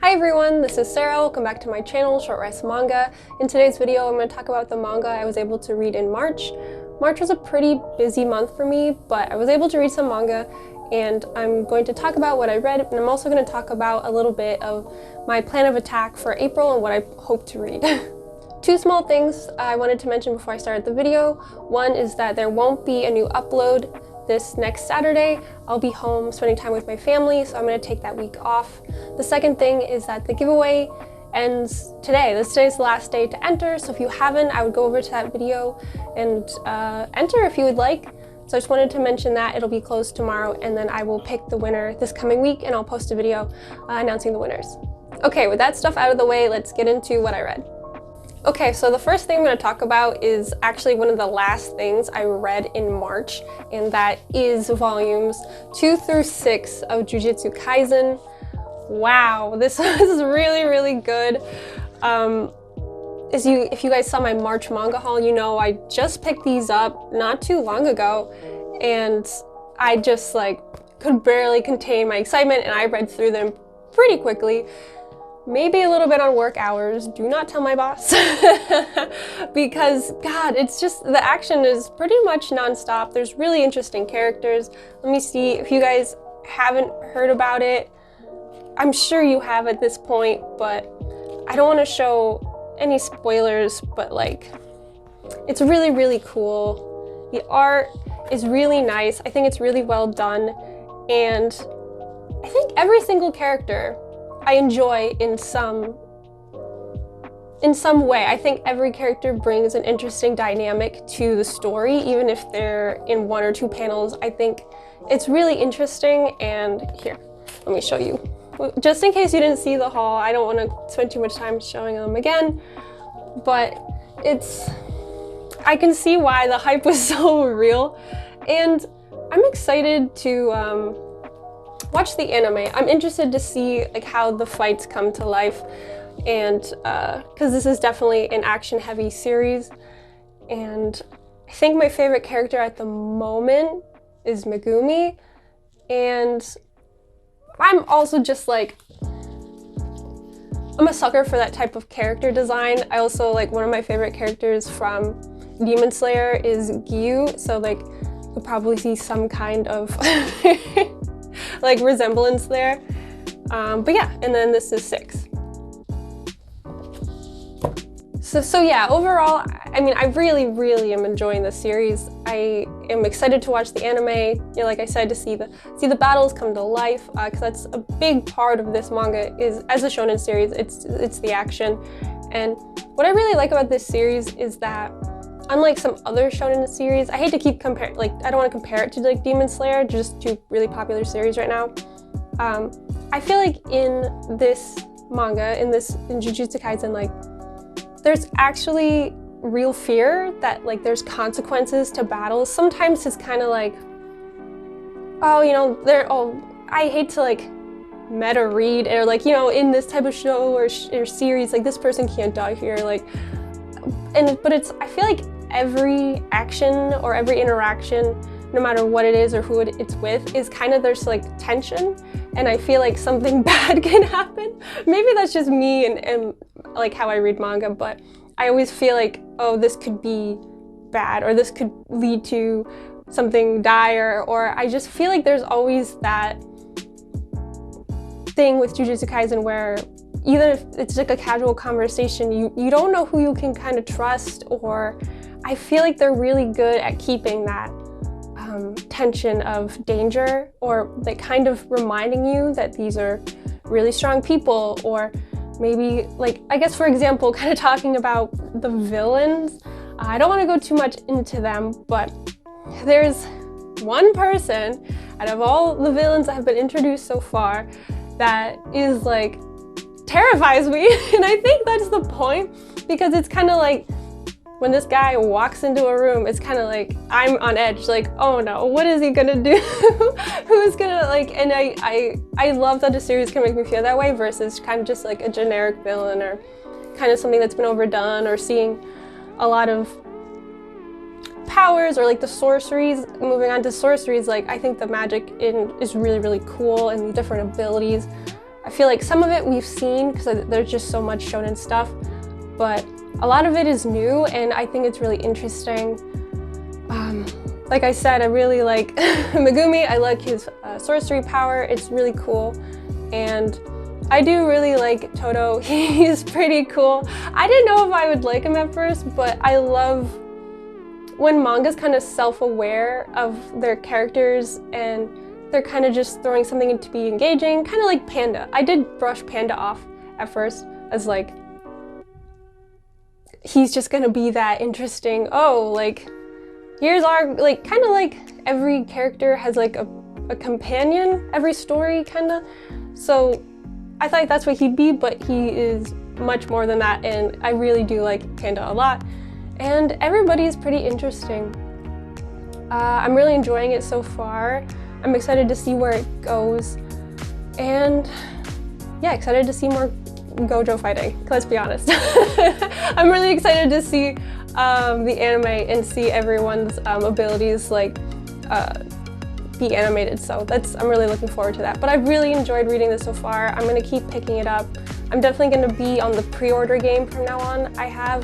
Hi everyone, this is Sarah. Welcome back to my channel, Short Rest Manga. In today's video, I'm going to talk about the manga I was able to read in March. March was a pretty busy month for me, but I was able to read some manga, and I'm going to talk about what I read, and I'm also going to talk about a little bit of my plan of attack for April and what I hope to read. Two small things I wanted to mention before I started the video. One is that there won't be a new upload this next Saturday. I'll be home spending time with my family, so I'm going to take that week off. The second thing is that the giveaway ends today. Today's the last day to enter, so if you haven't, I would go over to that video and enter if you would like. So I just wanted to mention that it'll be closed tomorrow, and then I will pick the winner this coming week, and I'll post a video announcing the winners. Okay, with that stuff out of the way, let's get into what I read. Okay, so the first thing I'm going to talk about is actually one of the last things I read in March, and that is volumes 2 through 6 of Jujutsu Kaisen. Wow, this is really, really good. If you guys saw my March manga haul, you know I just picked these up not too long ago, and I just could barely contain my excitement, and I read through them pretty quickly. Maybe a little bit on work hours, do not tell my boss. Because God, it's just, the action is pretty much non-stop. There's really interesting characters. Let me see if you guys haven't heard about it. I'm sure you have at this point, but I don't want to show any spoilers, but it's really, really cool. The art is really nice. I think it's really well done. And I think every single character I enjoy in some way. I think every character brings an interesting dynamic to the story, even if they're in 1 or 2 panels. I think it's really interesting, and here, let me show you. Just in case you didn't see the haul, I don't want to spend too much time showing them again, but I can see why the hype was so real, and I'm excited to watch the anime. I'm interested to see how the fights come to life, and because this is definitely an action-heavy series, and I think my favorite character at the moment is Megumi, and I'm also just I'm a sucker for that type of character design. I also one of my favorite characters from Demon Slayer is Gyu, so you'll probably see some kind of resemblance there. But yeah, and then this is 6. So yeah, overall, I mean, I really, really am enjoying this series. I am excited to watch the anime, like I said, to see the battles come to life, because that's a big part of this manga is, as a shonen series, it's the action. And what I really like about this series is that, unlike some other shonen series, I hate to keep comparing, I don't want to compare it to Demon Slayer, just 2 really popular series right now. I feel in this manga, in Jujutsu Kaisen, there's actually real fear that there's consequences to battles. Sometimes it's kind of I hate to meta read, or in this type of show or series, this person can't die here, but I feel every action or every interaction, no matter what it is or who it's with, is there's tension, and I feel something bad can happen. Maybe that's just me and how I read manga, but I always feel oh, this could be bad, or this could lead to something dire, or I just feel there's always that thing with Jujutsu Kaisen where either if it's a casual conversation, you don't know who you can kind of trust, or I feel they're really good at keeping that tension of danger, or kind of reminding you that these are really strong people, or maybe I guess, for example, kind of talking about the villains. I don't want to go too much into them, but there's one person out of all the villains that have been introduced so far that is terrifies me, and I think that's the point, because it's kind of when this guy walks into a room, it's kind of I'm on edge, oh no, what is he gonna do? Who's gonna and I love that a series can make me feel that way, versus kind of just a generic villain, or kind of something that's been overdone, or seeing a lot of powers, or the sorceries. Moving on to sorceries, I think the magic is really, really cool, and the different abilities. I feel like some of it we've seen because there's just so much shonen stuff, but a lot of it is new and I think it's really interesting. Like I said, I really like Megumi. I like his sorcery power. It's really cool. And I do really like Todo. He's pretty cool. I didn't know if I would like him at first, but I love when manga's kind of self-aware of their characters and they're kind of just throwing something in to be engaging, kind of like Panda. I did brush Panda off at first as like, he's just gonna be that interesting, oh, like, here's our, like, kind of like every character has like a companion, every story, kind of. So I thought that's what he'd be, but he is much more than that, and I really do like Panda a lot. And everybody is pretty interesting. I'm really enjoying it so far. I'm excited to see where it goes. And yeah, excited to see more Gojo fighting, let's be honest. I'm really excited to see the anime and see everyone's abilities like be animated, so I'm really looking forward to that. But I've really enjoyed reading this so far. I'm gonna keep picking it up. I'm definitely gonna be on the pre-order game from now on. I have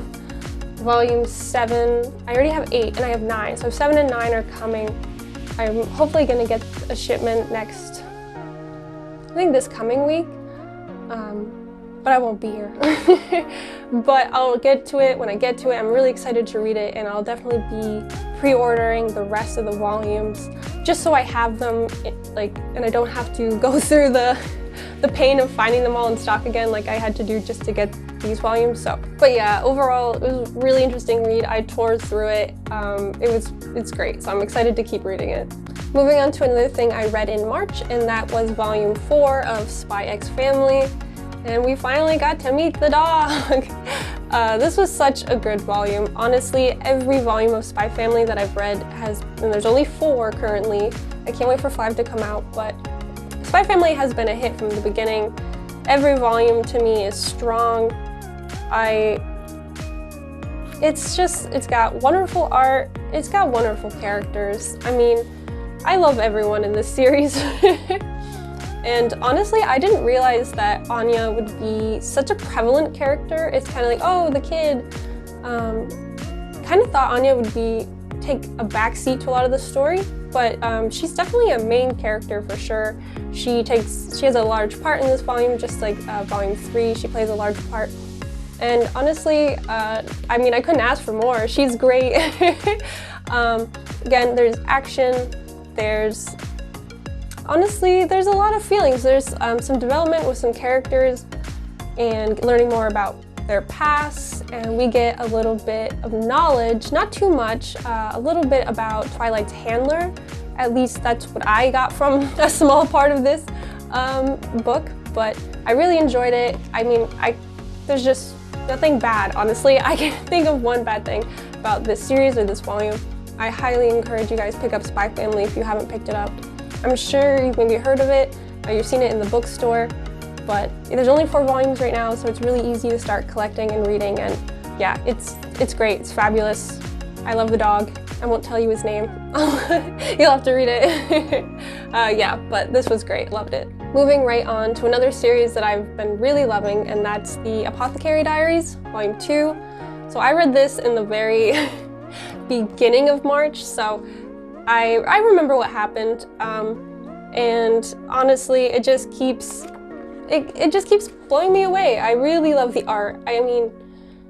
volume 7, I already have 8 and I have 9, so 7 and 9 are coming. I'm hopefully gonna get a shipment next, I think this coming week. But I won't be here. But I'll get to it when I get to it. I'm really excited to read it, and I'll definitely be pre-ordering the rest of the volumes just so I have them, like, and I don't have to go through the pain of finding them all in stock again like I had to do just to get these volumes. So, but yeah, overall it was a really interesting read. I tore through it. It's great, so I'm excited to keep reading it. Moving on to another thing I read in March, and that was volume 4 of Spy X Family. And we finally got to meet the dog. This was such a good volume. Honestly, every volume of Spy Family that I've read has, and there's only 4 currently. I can't wait for 5 to come out, but Spy Family has been a hit from the beginning. Every volume to me is strong. It's got wonderful art. It's got wonderful characters. I mean, I love everyone in this series. And honestly, I didn't realize that Anya would be such a prevalent character. It's kind of like, oh, the kid. Kind of thought Anya would take a backseat to a lot of the story, but she's definitely a main character for sure. She has a large part in this volume, just like volume 3. She plays a large part. And honestly, I mean, I couldn't ask for more. She's great. Again, there's action. Honestly, there's a lot of feelings. There's some development with some characters and learning more about their past, and we get a little bit of knowledge, not too much, a little bit about Twilight's handler. At least that's what I got from a small part of this book, but I really enjoyed it. I mean, there's just nothing bad, honestly. I can't think of one bad thing about this series or this volume. I highly encourage you guys pick up Spy Family if you haven't picked it up. I'm sure you've maybe heard of it, or you've seen it in the bookstore, but there's only 4 volumes right now, so it's really easy to start collecting and reading, and yeah, it's great, it's fabulous. I love the dog. I won't tell you his name. You'll have to read it. Yeah, but this was great, loved it. Moving right on to another series that I've been really loving, and that's the Apothecary Diaries, Volume 2. So I read this in the very beginning of March, so I remember what happened, and honestly, it just keeps blowing me away. I really love the art. I mean,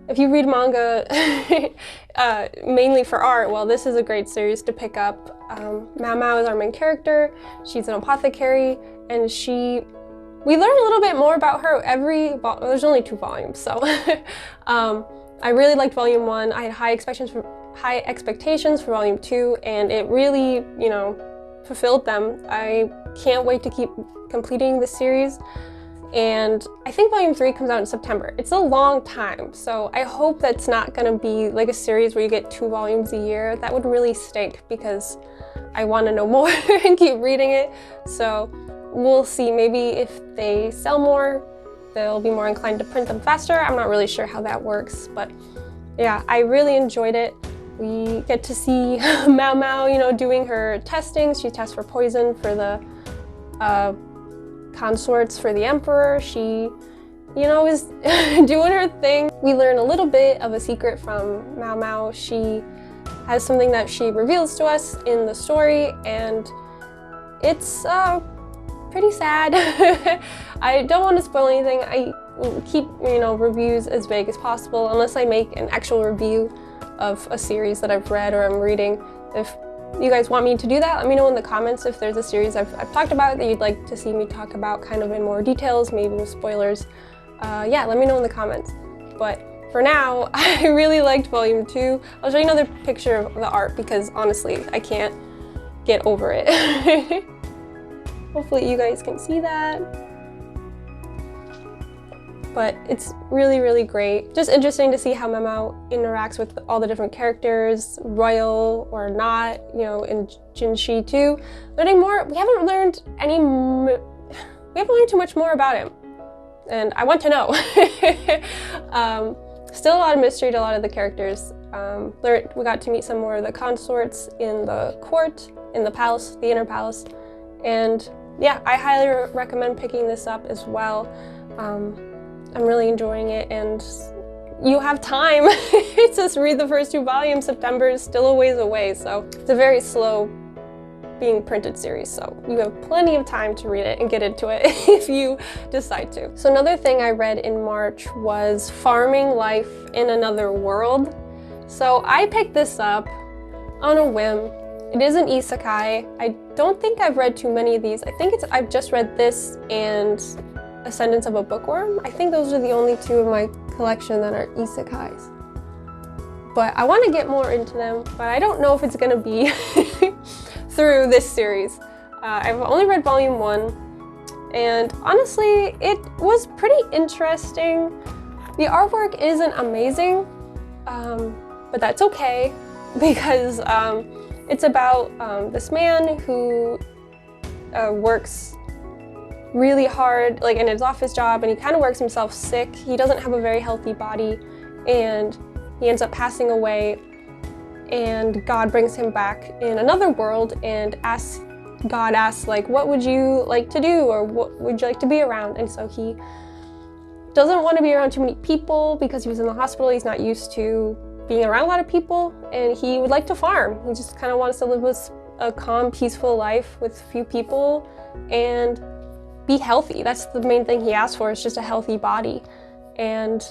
if you read manga mainly for art, well, this is a great series to pick up. Mao Mao is our main character. She's an apothecary, and we learn a little bit more about her there's only 2 volumes, so I really liked Volume 1. I had high expectations for Volume 2, and it really, fulfilled them. I can't wait to keep completing the series, and I think Volume 3 comes out in September. It's a long time, so I hope that's not gonna be like a series where you get 2 volumes a year. That would really stink because I want to know more and keep reading it. So we'll see. Maybe if they sell more, they'll be more inclined to print them faster. I'm not really sure how that works, but yeah, I really enjoyed it. We get to see Mao Mao, doing her testing. She tests for poison for the consorts for the Emperor. She, you know, is doing her thing. We learn a little bit of a secret from Mao Mao. She has something that she reveals to us in the story, and it's pretty sad. I don't want to spoil anything. I keep, you know, reviews as vague as possible unless I make an actual review of a series that I've read or I'm reading. If you guys want me to do that, let me know in the comments if there's a series I've talked about that you'd like to see me talk about kind of in more details, maybe with spoilers. Yeah, let me know in the comments. But for now, I really liked Volume 2. I'll show you another picture of the art because honestly, I can't get over it. Hopefully you guys can see that. But it's really, really great. Just interesting to see how Mao Mao interacts with all the different characters, royal or not, you know, in Jinshi too. Learning more, we haven't learned too much more about him. And I want to know. Still a lot of mystery to a lot of the characters. We got to meet some more of the consorts in the court, in the palace, the inner palace. And yeah, I highly recommend picking this up as well. I'm really enjoying it, and you have time to just read the first 2 volumes. September is still a ways away, so it's a very slow being printed series, so you have plenty of time to read it and get into it if you decide to. So another thing I read in March was Farming Life in Another World. So I picked this up on a whim. It is an isekai. I don't think I've read too many of these. I think I've just read this and Ascendance of a Bookworm. I think those are the only 2 of my collection that are isekais. But I want to get more into them, but I don't know if it's gonna be through this series. I've only read Volume 1, and honestly, it was pretty interesting. The artwork isn't amazing, but that's okay, because it's about this man who works really hard, like in his office job, and he kind of works himself sick. He doesn't have a very healthy body, and he ends up passing away, and God brings him back in another world and God asks like, what would you like to do, or what would you like to be around? And so he doesn't want to be around too many people because he was in the hospital. He's not used to being around a lot of people, and he would like to farm. He just kind of wants to live with a calm, peaceful life with few people and be healthy. That's the main thing he asked for, is just a healthy body. And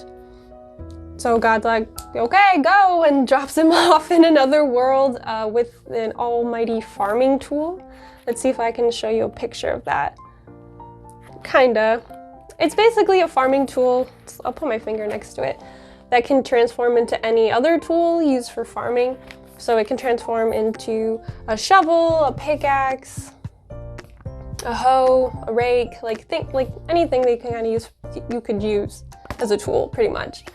so God's like, okay, go, and drops him off in another world with an almighty farming tool. Let's see if I can show you a picture of that. Kinda. It's basically a farming tool. I'll put my finger next to it. That can transform into any other tool used for farming. So it can transform into a shovel, a pickaxe, a hoe, a rake, like anything that you can kind of use, you could use as a tool, pretty much.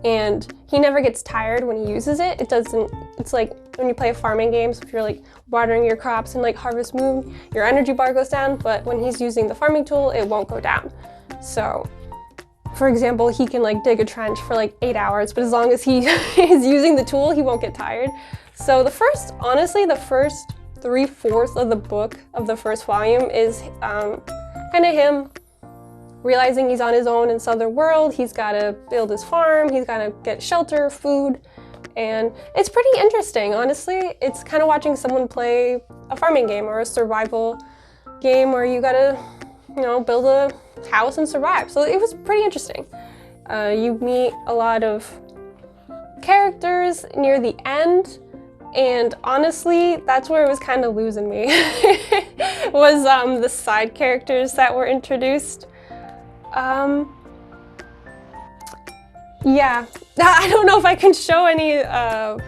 And he never gets tired when he uses it. It's like when you play a farming game, so if you're like watering your crops in like Harvest Moon, your energy bar goes down, but when he's using the farming tool, it won't go down. So, for example, he can like dig a trench for like 8 hours, but as long as he is using the tool, he won't get tired. So honestly, the first 3/4 of the book of the first volume is kind of him realizing he's on his own in this other world. He's got to build his farm, he's got to get shelter, food, and it's pretty interesting, honestly. It's kind of watching someone play a farming game or a survival game where you gotta, you know, build a house and survive. So it was pretty interesting. You meet a lot of characters near the end, and honestly, that's where it was kind of losing me, was the side characters that were introduced. Yeah, I don't know if I can show any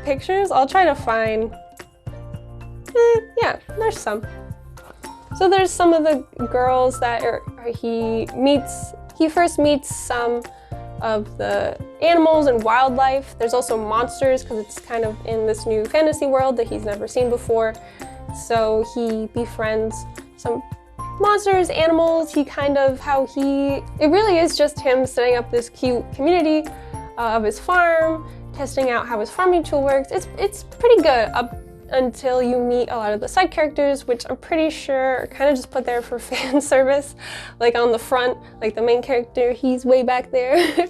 pictures. I'll try to find, yeah, there's some. So there's some of the girls that he first meets some of the animals and wildlife. There's also monsters, because it's kind of in this new fantasy world that he's never seen before. So he befriends some monsters, animals. It really is just him setting up this cute community of his farm, testing out how his farming tool works. It's pretty good. until you meet a lot of the side characters, which I'm pretty sure are kind of just put there for fan service. Like on the front, like the main character, he's way back there.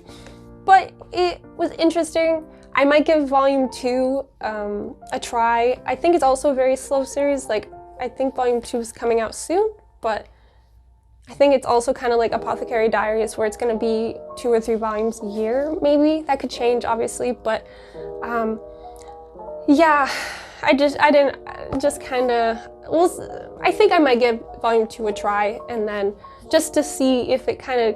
But it was interesting. I might give volume 2 a try. I think it's also a very slow series. Like, I think volume 2 is coming out soon, but I think it's also kind of like Apothecary Diaries, where it's going to be 2 or 3 volumes a year, maybe. That could change, obviously, but yeah, I think I might give volume 2 a try, and then just to see if it kind of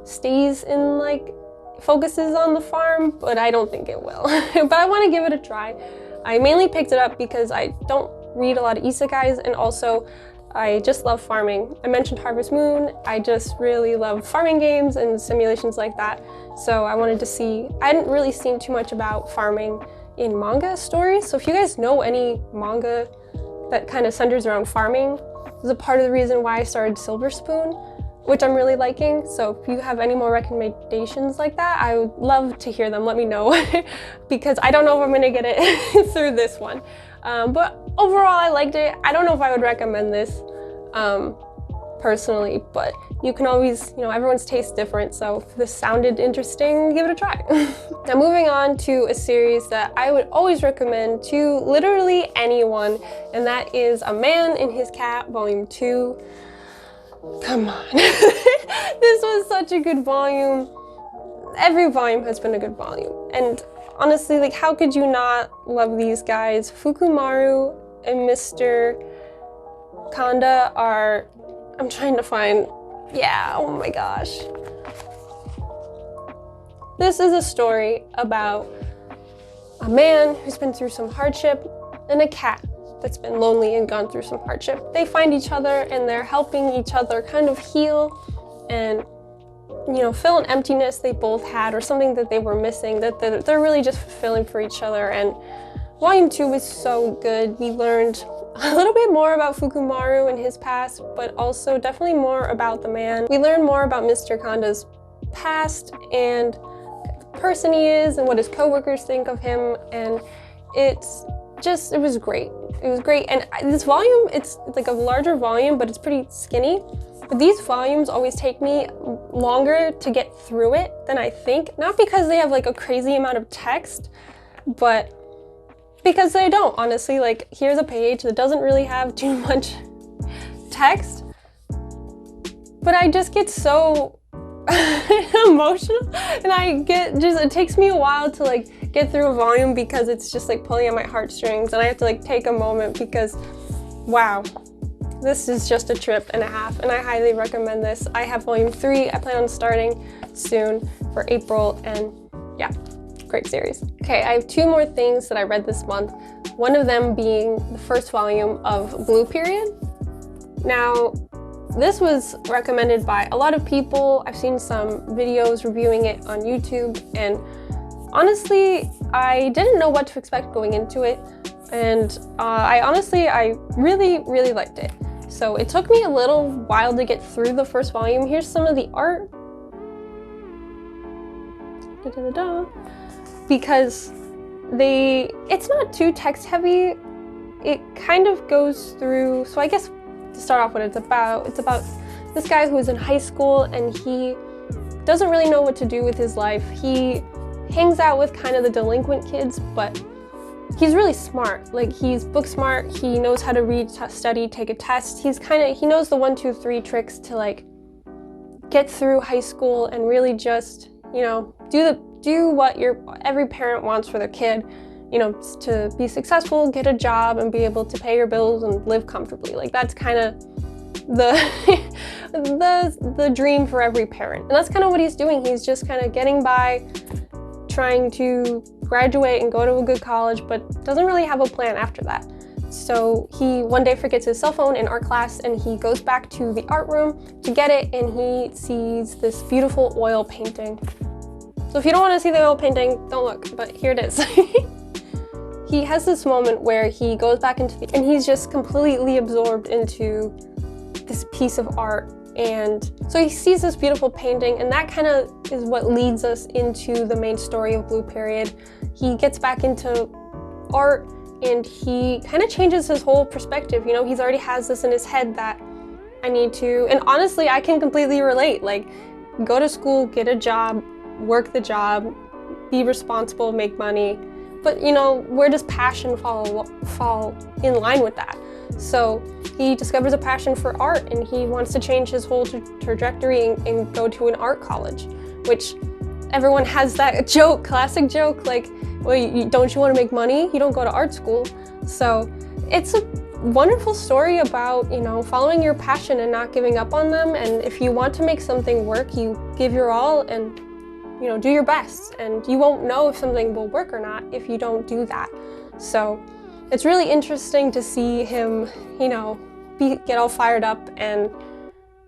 stays in, like, focuses on the farm, but I don't think it will. But I want to give it a try. I mainly picked it up because I don't read a lot of isekais, and also I just love farming. I mentioned Harvest Moon. I just really love farming games and simulations like that. So I wanted to see, I hadn't really seen too much about farming in manga stories. So if you guys know any manga that kind of centers around farming, this is a part of the reason why I started Silver Spoon, which I'm really liking. So if you have any more recommendations like that, I would love to hear them. Let me know, because I don't know if I'm gonna get it through this one. But overall, I liked it. I don't know if I would recommend this personally, but you can always, everyone's taste different. So if this sounded interesting, give it a try. Now moving on to a series that I would always recommend to literally anyone, and that is A Man and His Cat, Volume 2. Come on. This was such a good volume. Every volume has been a good volume. And honestly, like, how could you not love these guys? Fukumaru and Mr. Kanda are, I'm trying to find, yeah, oh my gosh. This is a story about a man who's been through some hardship and a cat that's been lonely and gone through some hardship. They find each other and they're helping each other kind of heal and, fill an emptiness they both had, or something that they were missing, that they're really just fulfilling for each other. And volume 2 was so good. We learned a little bit more about Fukumaru and his past, but also definitely more about the man. We learned more about Mr. Kanda's past and the person he is and what his coworkers think of him, and it was great. It was great. And this volume, it's like a larger volume, but it's pretty skinny. But these volumes always take me longer to get through it than I think. Not because they have like a crazy amount of text, but because they don't, honestly. Like, here's a page that doesn't really have too much text, but I just get so emotional, and it takes me a while to like get through a volume because it's just like pulling at my heartstrings, and I have to like take a moment because, wow, this is just a trip and a half, and I highly recommend this. I have volume 3. I plan on starting soon for April, and yeah, great series. Okay, I have 2 more things that I read this month. One of them being the first volume of Blue Period. Now, this was recommended by a lot of people. I've seen some videos reviewing it on YouTube, and honestly, I didn't know what to expect going into it, and I really, really liked it. So it took me a little while to get through the first volume. Here's some of the art. Because it's not too text heavy. It kind of goes through, so I guess to start off what it's about this guy who is in high school, and he doesn't really know what to do with his life. He hangs out with kind of the delinquent kids, but he's really smart. Like, he's book smart, he knows how to read, study, take a test. He knows the 1, 2, 3 tricks to like get through high school and really just, do what every parent wants for their kid, to be successful, get a job, and be able to pay your bills and live comfortably. Like, that's kind of the dream for every parent. And that's kind of what he's doing. He's just kind of getting by, trying to graduate and go to a good college, but doesn't really have a plan after that. So he one day forgets his cell phone in art class, and he goes back to the art room to get it, and he sees this beautiful oil painting. So if you don't want to see the oil painting, don't look, but here it is. He has this moment where he goes back and he's just completely absorbed into this piece of art. And so he sees this beautiful painting, and that kind of is what leads us into the main story of Blue Period. He gets back into art, and he kind of changes his whole perspective. You know, he's already has this in his head that I need to, and honestly, I can completely relate. Like, go to school, get a job, work the job, be responsible, make money. But you know, where does passion fall in line with that? So he discovers a passion for art, and he wants to change his whole trajectory and go to an art college, which everyone has that joke, classic joke, like, well, don't you want to make money? You don't go to art school. So it's a wonderful story about, you know, following your passion and not giving up on them. And if you want to make something work, you give your all and, you know, do your best. And you won't know if something will work or not if you don't do that. So it's really interesting to see him, you know, get all fired up and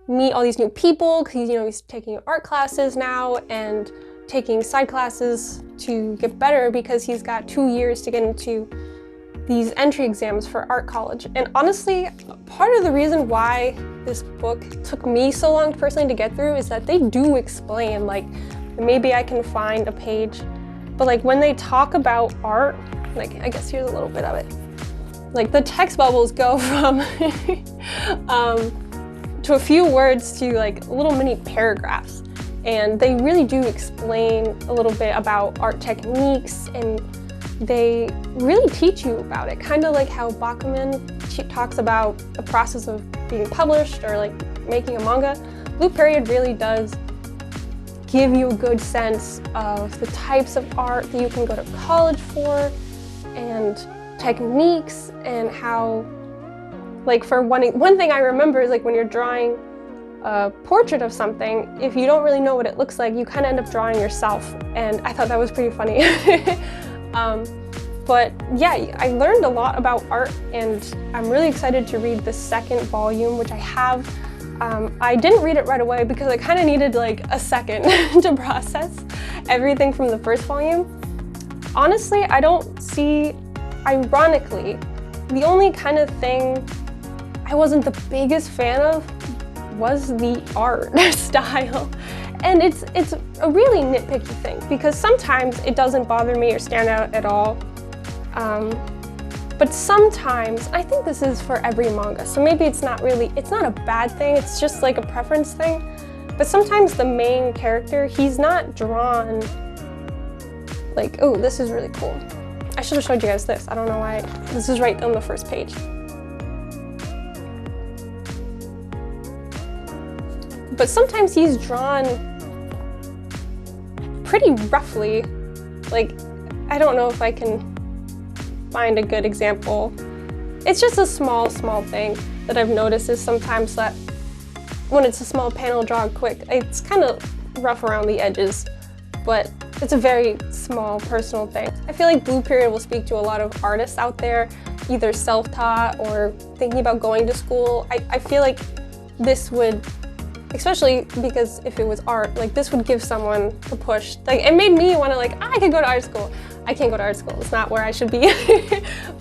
meet all these new people, because, you know, he's taking art classes now and taking side classes to get better, because he's got 2 years to get into these entry exams for art college. And honestly, part of the reason why this book took me so long personally to get through is that they do explain, like, maybe I can find a page, but like when they talk about art, like, I guess here's a little bit of it. Like, the text bubbles go from to a few words to like little mini paragraphs. And they really do explain a little bit about art techniques, and they really teach you about it. Kind of like how Bakuman talks about the process of being published or like making a manga. Blue Period really does give you a good sense of the types of art that you can go to college for, and techniques, and how, like, for one thing I remember is like when you're drawing a portrait of something, if you don't really know what it looks like, you kind of end up drawing yourself, and I thought that was pretty funny. But yeah, I learned a lot about art, and I'm really excited to read the second volume, which I have. I didn't read it right away because I kind of needed like a second to process everything from the first volume. Honestly, I don't see, ironically, the only kind of thing I wasn't the biggest fan of was the art style. And it's a really nitpicky thing, because sometimes it doesn't bother me or stand out at all. But sometimes, I think this is for every manga, so maybe it's not a bad thing, it's just like a preference thing. But sometimes the main character, he's not drawn like, oh, this is really cool. I should have showed you guys this. I don't know why. This is right on the first page. But sometimes he's drawn pretty roughly. Like, I don't know if I can find a good example. It's just a small thing that I've noticed is sometimes that when it's a small panel drawn quick, it's kind of rough around the edges, but it's a very small personal thing. I feel like Blue Period will speak to a lot of artists out there, either self-taught or thinking about going to school. I feel like this would, especially because if it was art, like, this would give someone a push. Like, it made me want to, like, I could go to art school. I can't go to art school, it's not where I should be.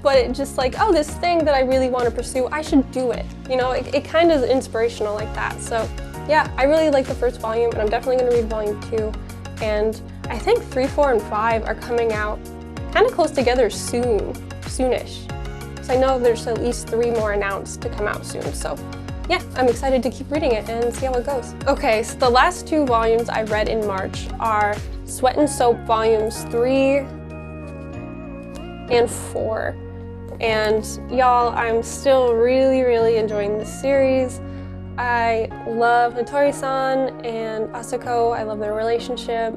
But it just like, oh, this thing that I really want to pursue, I should do it. You know, it kind of is inspirational like that. So yeah, I really like the first volume, and I'm definitely going to read volume 2. And I think 3, 4, and 5 are coming out kind of close together soonish. So I know there's at least 3 more announced to come out soon. So yeah, I'm excited to keep reading it and see how it goes. Okay, so the last 2 volumes I read in March are Sweat and Soap volumes 3 and 4. And y'all, I'm still really enjoying this series. I love Hattori-san and Asako. I love their relationship.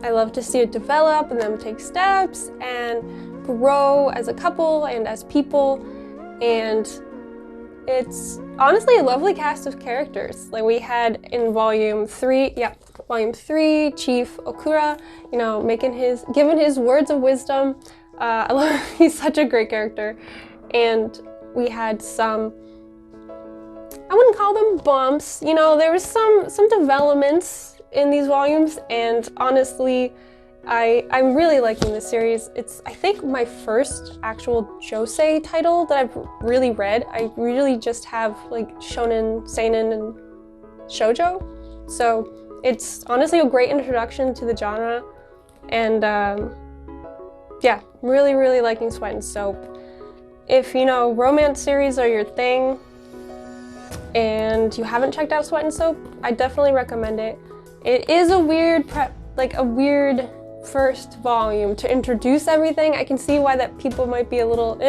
I love to see it develop and them take steps and grow as a couple and as people. And it's honestly a lovely cast of characters. Like, we had in volume 3, Chief Okura, you know, giving his words of wisdom. I love, he's such a great character. And we had some, I wouldn't call them bumps, you know, there was some developments in these volumes, and honestly, I'm really liking this series. It's, I think, my first actual josei title that I've really read. I really just have like shonen, seinen, and shoujo. So it's honestly a great introduction to the genre. And yeah, really liking Sweat and Soap. If, you know, romance series are your thing and you haven't checked out Sweat and Soap, I definitely recommend it. It is a weird weird first volume to introduce everything. I can see why that people might be a little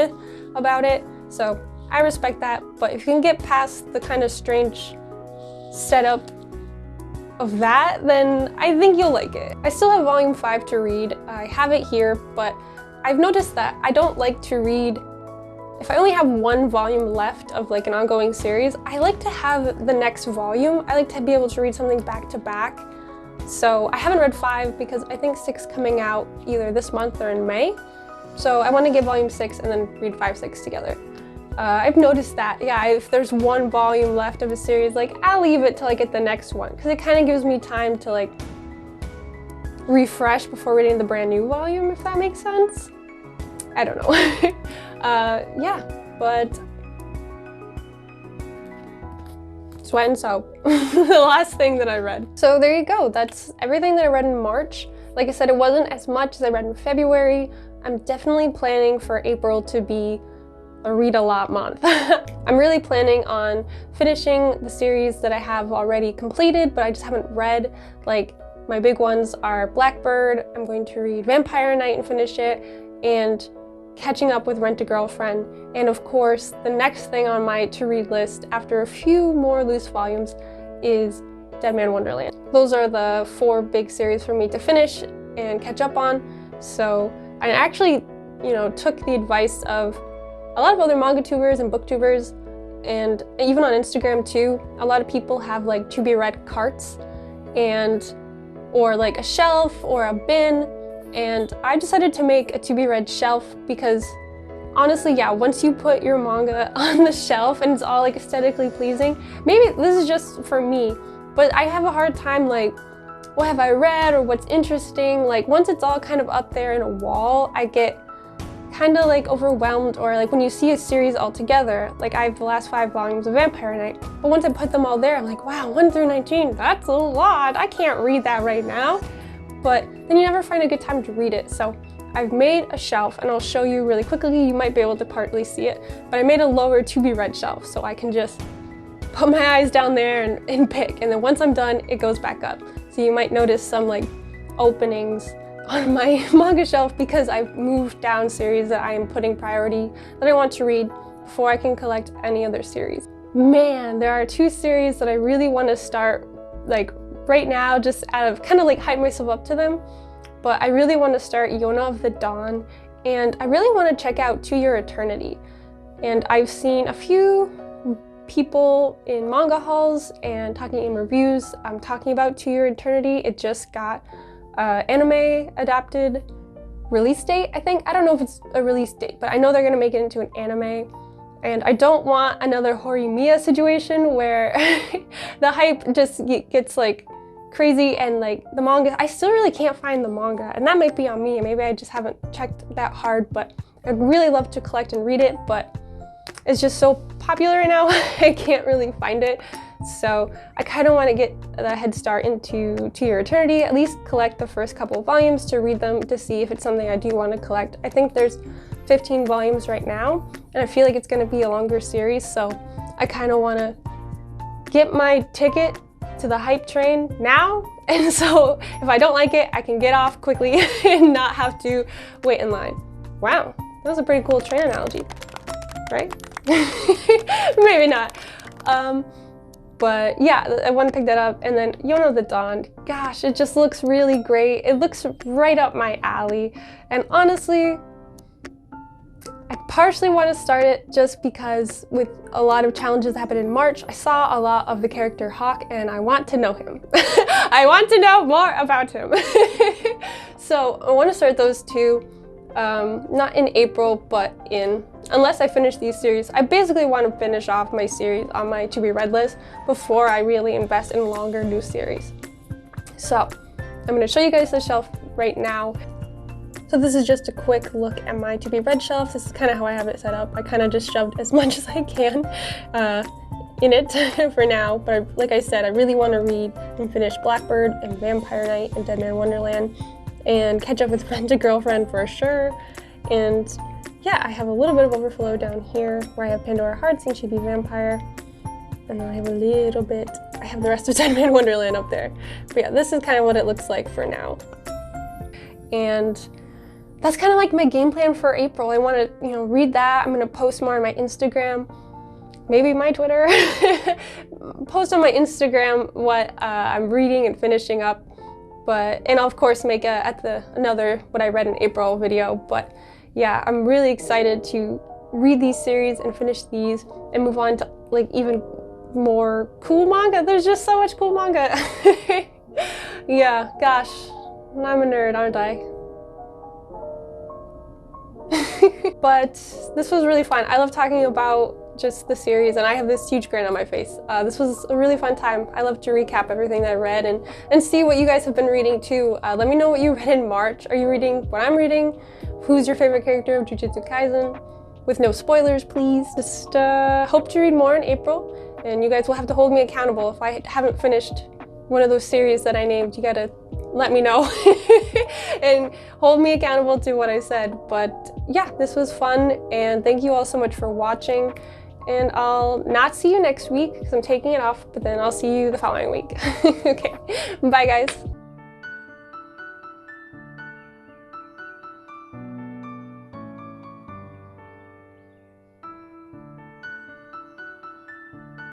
about it, so I respect that. But if you can get past the kind of strange setup of that, then I think you'll like it. I still have volume 5 to read. I have it here, but I've noticed that I don't like to read, if I only have one volume left of like an ongoing series, I like to have the next volume. I like to be able to read something back to back. So I haven't read 5 because I think 6 coming out either this month or in May. So I want to get volume 6 and then read 5, 6 together. I've noticed that, yeah, if there's one volume left of a series, like I'll leave it till I get the next one because it kind of gives me time to like refresh before reading the brand new volume, if that makes sense. I don't know. Yeah, but Sweat and Soap, the last thing that I read. So there you go, that's everything that I read in March. Like I said, it wasn't as much as I read in February. I'm definitely planning for April to be a read a lot month. I'm really planning on finishing the series that I have already completed, but I just haven't read. Like, my big ones are Blackbird, I'm going to read Vampire Knight and finish it, and catching up with Rent a Girlfriend. And of course, the next thing on my to-read list after a few more loose volumes is Dead Man Wonderland. Those are the 4 big series for me to finish and catch up on. So I actually, you know, took the advice of a lot of other manga tubers and booktubers, and even on Instagram too. A lot of people have like to be read carts or like a shelf or a bin, and I decided to make a to be read shelf because honestly, yeah, once you put your manga on the shelf and it's all like aesthetically pleasing, maybe this is just for me, but I have a hard time like, what have I read or what's interesting? Like once it's all kind of up there in a wall, I get kind of like overwhelmed, or like when you see a series all together, like I have the last 5 volumes of Vampire Knight, but once I put them all there, I'm like, wow, 1 through 19, that's a lot. I can't read that right now. But then you never find a good time to read it. So I've made a shelf, and I'll show you really quickly. You might be able to partly see it, but I made a lower to be read shelf so I can just put my eyes down there and pick. And then once I'm done, it goes back up. So you might notice some like openings on my manga shelf because I've moved down series that I am putting priority that I want to read before I can collect any other series. Man, there are 2 series that I really want to start like right now, just out of kind of like hype myself up to them. But I really want to start Yona of the Dawn, and I really want to check out To Your Eternity. And I've seen a few people in manga halls and talking in reviews talking about To Your Eternity. It just got anime adapted release date, I think. I don't know if it's a release date, but I know they're gonna make it into an anime. And I don't want another Horimiya situation where the hype just gets like crazy and like the manga, I still really can't find the manga, and that might be on me. Maybe I just haven't checked that hard, but I'd really love to collect and read it, but it's just so popular right now, I can't really find it. So I kind of want to get a head start into To Your Eternity, at least collect the first couple of volumes to read them to see if it's something I do want to collect. I think there's 15 volumes right now, and I feel like it's going to be a longer series, so I kind of want to get my ticket to the hype train now, and so if I don't like it, I can get off quickly and not have to wait in line. Wow, that was a pretty cool train analogy, right? Maybe not. But yeah, I want to pick that up. And then Yona of the Dawn, gosh, it just looks really great. It looks right up my alley. And honestly, I partially want to start it just because with a lot of challenges that happened in March, I saw a lot of the character Hawk and I want to know him. I want to know more about him. So I want to start those 2. Not in April, but unless I finish these series. I basically want to finish off my series on my to be read list before I really invest in longer new series. So I'm going to show you guys the shelf right now. So this is just a quick look at my to be read shelf. This is kind of how I have it set up. I kind of just shoved as much as I can in it for now, but like I said, I really want to read and finish Blackbird and Vampire Knight and Dead Man Wonderland, and catch up with Rent a Girlfriend for sure. And yeah, I have a little bit of overflow down here where I have Pandora Hearts and Chibi Vampire. And then I have a little bit, I have the rest of 10 Man Wonderland up there. But yeah, this is kind of what it looks like for now. And that's kind of like my game plan for April. I want to, you know, read that. I'm going to post more on my Instagram, maybe my Twitter. Post on my Instagram what I'm reading and finishing up. And I'll of course make another what I read in April video. But yeah, I'm really excited to read these series and finish these and move on to like even more cool manga. There's just so much cool manga. Yeah, gosh, I'm a nerd, aren't I? But this was really fun. I love talking about just the series, and I have this huge grin on my face. This was a really fun time. I love to recap everything that I read and see what you guys have been reading too. Let me know what you read in March. Are you reading what I'm reading? Who's your favorite character of Jujutsu Kaisen? With no spoilers, please. Just hope to read more in April, and you guys will have to hold me accountable. If I haven't finished one of those series that I named, you gotta let me know and hold me accountable to what I said. But yeah, this was fun, and thank you all so much for watching. And I'll not see you next week because I'm taking it off, but then I'll see you the following week. Okay, bye guys.